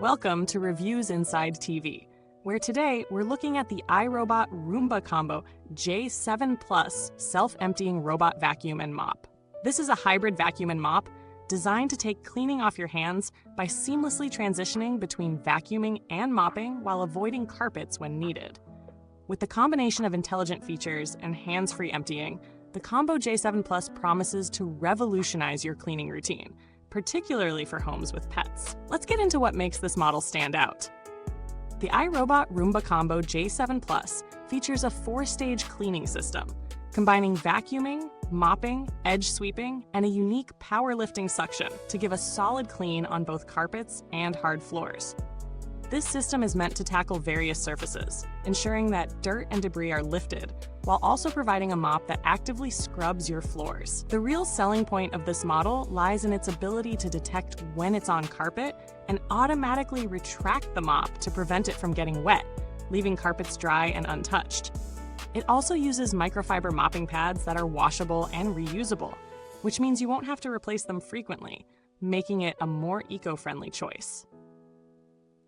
Welcome to Reviewsinsidetv, where today we're looking at the iRobot Roomba Combo J7 Plus Self-Emptying Robot Vacuum and Mop. This is a hybrid vacuum and mop designed to take cleaning off your hands by seamlessly transitioning between vacuuming and mopping while avoiding carpets when needed. With the combination of intelligent features and hands-free emptying, the Combo J7 Plus promises to revolutionize your cleaning routine, particularly for homes with pets. Let's get into what makes this model stand out. The iRobot Roomba Combo J7 Plus features a 4-stage cleaning system, combining vacuuming, mopping, edge sweeping, and a unique power-lifting suction to give a solid clean on both carpets and hard floors. This system is meant to tackle various surfaces, ensuring that dirt and debris are lifted, while also providing a mop that actively scrubs your floors. The real selling point of this model lies in its ability to detect when it's on carpet and automatically retract the mop to prevent it from getting wet, leaving carpets dry and untouched. It also uses microfiber mopping pads that are washable and reusable, which means you won't have to replace them frequently, making it a more eco-friendly choice.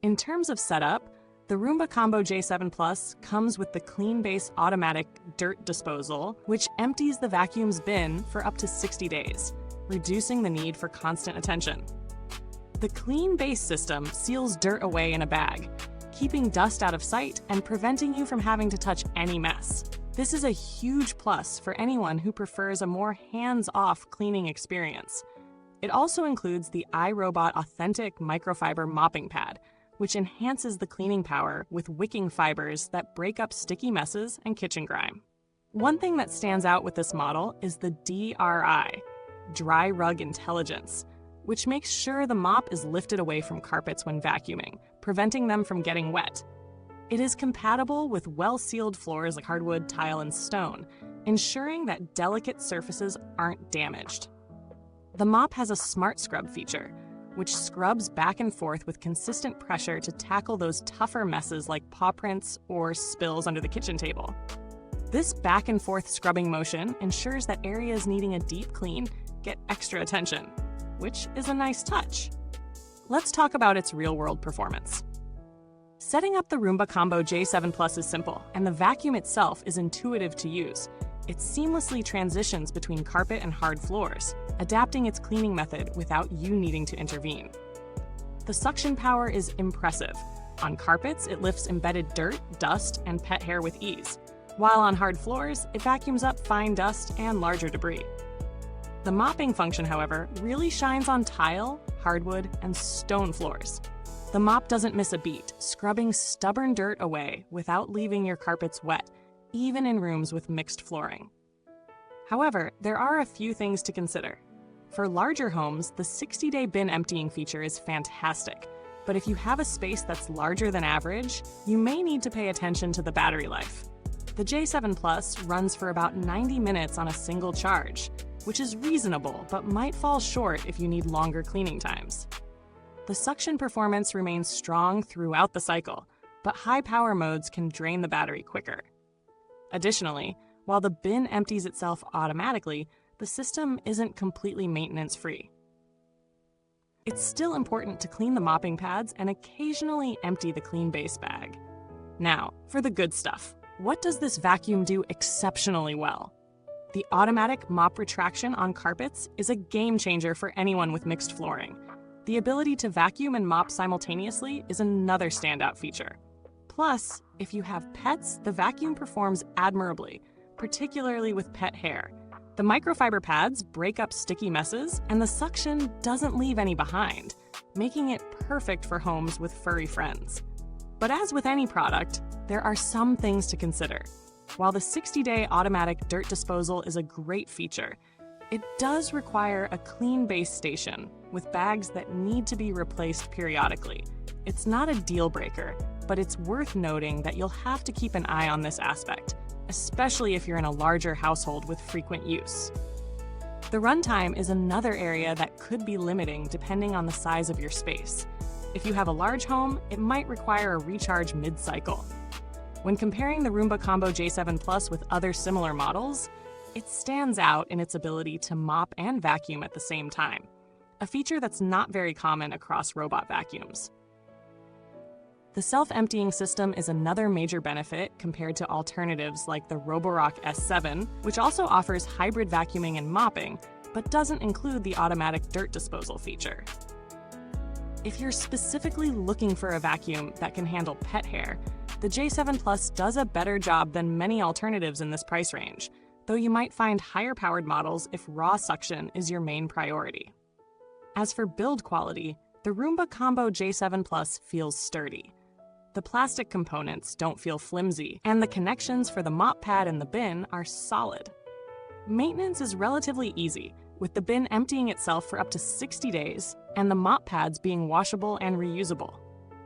In terms of setup, the Roomba Combo J7 Plus comes with the Clean Base automatic dirt disposal, which empties the vacuum's bin for up to 60 days, reducing the need for constant attention. The Clean Base system seals dirt away in a bag, keeping dust out of sight and preventing you from having to touch any mess. This is a huge plus for anyone who prefers a more hands-off cleaning experience. It also includes the iRobot Authentic Microfiber Mopping Pad, which enhances the cleaning power with wicking fibers that break up sticky messes and kitchen grime. One thing that stands out with this model is the DRI, Dry Rug Intelligence, which makes sure the mop is lifted away from carpets when vacuuming, preventing them from getting wet. It is compatible with well-sealed floors like hardwood, tile, and stone, ensuring that delicate surfaces aren't damaged. The mop has a Smart Scrub feature, which scrubs back and forth with consistent pressure to tackle those tougher messes like paw prints or spills under the kitchen table. This back and forth scrubbing motion ensures that areas needing a deep clean get extra attention, which is a nice touch. Let's talk about its real-world performance. Setting up the Roomba Combo J7 Plus is simple, and the vacuum itself is intuitive to use. It seamlessly transitions between carpet and hard floors, adapting its cleaning method without you needing to intervene. The suction power is impressive. On carpets, it lifts embedded dirt, dust, and pet hair with ease, while on hard floors, it vacuums up fine dust and larger debris. The mopping function, however, really shines on tile, hardwood, and stone floors. The mop doesn't miss a beat, scrubbing stubborn dirt away without leaving your carpets wet, even in rooms with mixed flooring. However, there are a few things to consider. For larger homes, the 60-day bin emptying feature is fantastic, but if you have a space that's larger than average, you may need to pay attention to the battery life. The J7 Plus runs for about 90 minutes on a single charge, which is reasonable but might fall short if you need longer cleaning times. The suction performance remains strong throughout the cycle, but high power modes can drain the battery quicker. Additionally, while the bin empties itself automatically, the system isn't completely maintenance-free. It's still important to clean the mopping pads and occasionally empty the Clean Base bag. Now, for the good stuff. What does this vacuum do exceptionally well? The automatic mop retraction on carpets is a game changer for anyone with mixed flooring. The ability to vacuum and mop simultaneously is another standout feature. Plus, if you have pets, the vacuum performs admirably, particularly with pet hair. The microfiber pads break up sticky messes, and the suction doesn't leave any behind, making it perfect for homes with furry friends. But as with any product, there are some things to consider. While the 60-day automatic dirt disposal is a great feature, it does require a Clean Base station with bags that need to be replaced periodically. It's not a deal breaker, but it's worth noting that you'll have to keep an eye on this aspect, especially if you're in a larger household with frequent use. The runtime is another area that could be limiting depending on the size of your space. If you have a large home, it might require a recharge mid-cycle. When comparing the Roomba Combo J7 Plus with other similar models, it stands out in its ability to mop and vacuum at the same time, a feature that's not very common across robot vacuums. The self-emptying system is another major benefit compared to alternatives like the Roborock S7, which also offers hybrid vacuuming and mopping, but doesn't include the automatic dirt disposal feature. If you're specifically looking for a vacuum that can handle pet hair, the J7 Plus does a better job than many alternatives in this price range, though you might find higher-powered models if raw suction is your main priority. As for build quality, the Roomba Combo J7 Plus feels sturdy. The plastic components don't feel flimsy, and the connections for the mop pad and the bin are solid. Maintenance is relatively easy, with the bin emptying itself for up to 60 days and the mop pads being washable and reusable.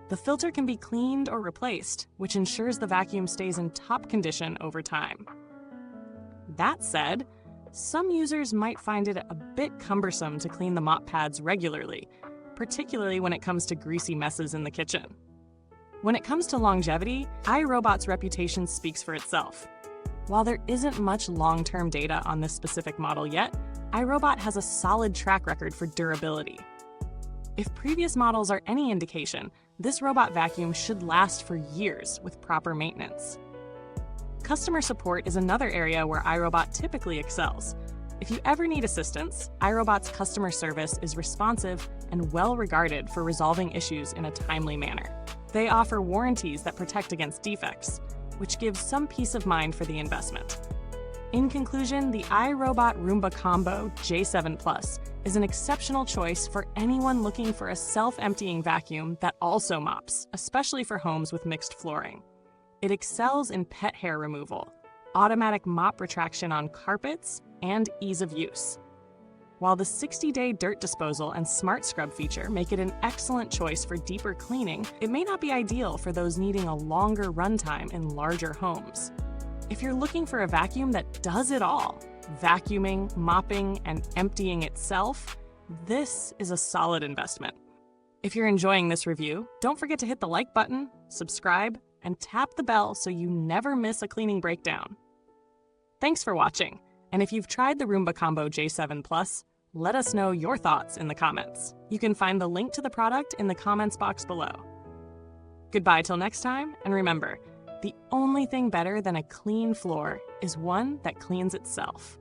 The filter can be cleaned or replaced, which ensures the vacuum stays in top condition over time. That said, some users might find it a bit cumbersome to clean the mop pads regularly, particularly when it comes to greasy messes in the kitchen. When it comes to longevity, iRobot's reputation speaks for itself. While there isn't much long-term data on this specific model yet, iRobot has a solid track record for durability. If previous models are any indication, this robot vacuum should last for years with proper maintenance. Customer support is another area where iRobot typically excels. If you ever need assistance, iRobot's customer service is responsive and well regarded for resolving issues in a timely manner. They offer warranties that protect against defects, which gives some peace of mind for the investment. In conclusion, the iRobot Roomba Combo J7 Plus is an exceptional choice for anyone looking for a self-emptying vacuum that also mops, especially for homes with mixed flooring. It excels in pet hair removal, automatic mop retraction on carpets, and ease of use. While the 60-day dirt disposal and smart scrub feature make it an excellent choice for deeper cleaning, it may not be ideal for those needing a longer runtime in larger homes. If you're looking for a vacuum that does it all, vacuuming, mopping, and emptying itself, this is a solid investment. If you're enjoying this review, don't forget to hit the like button, subscribe, and tap the bell so you never miss a cleaning breakdown. Thanks for watching, and if you've tried the Roomba Combo J7 Plus, let us know your thoughts in the comments. You can find the link to the product in the comments box below. Goodbye till next time, and remember, the only thing better than a clean floor is one that cleans itself.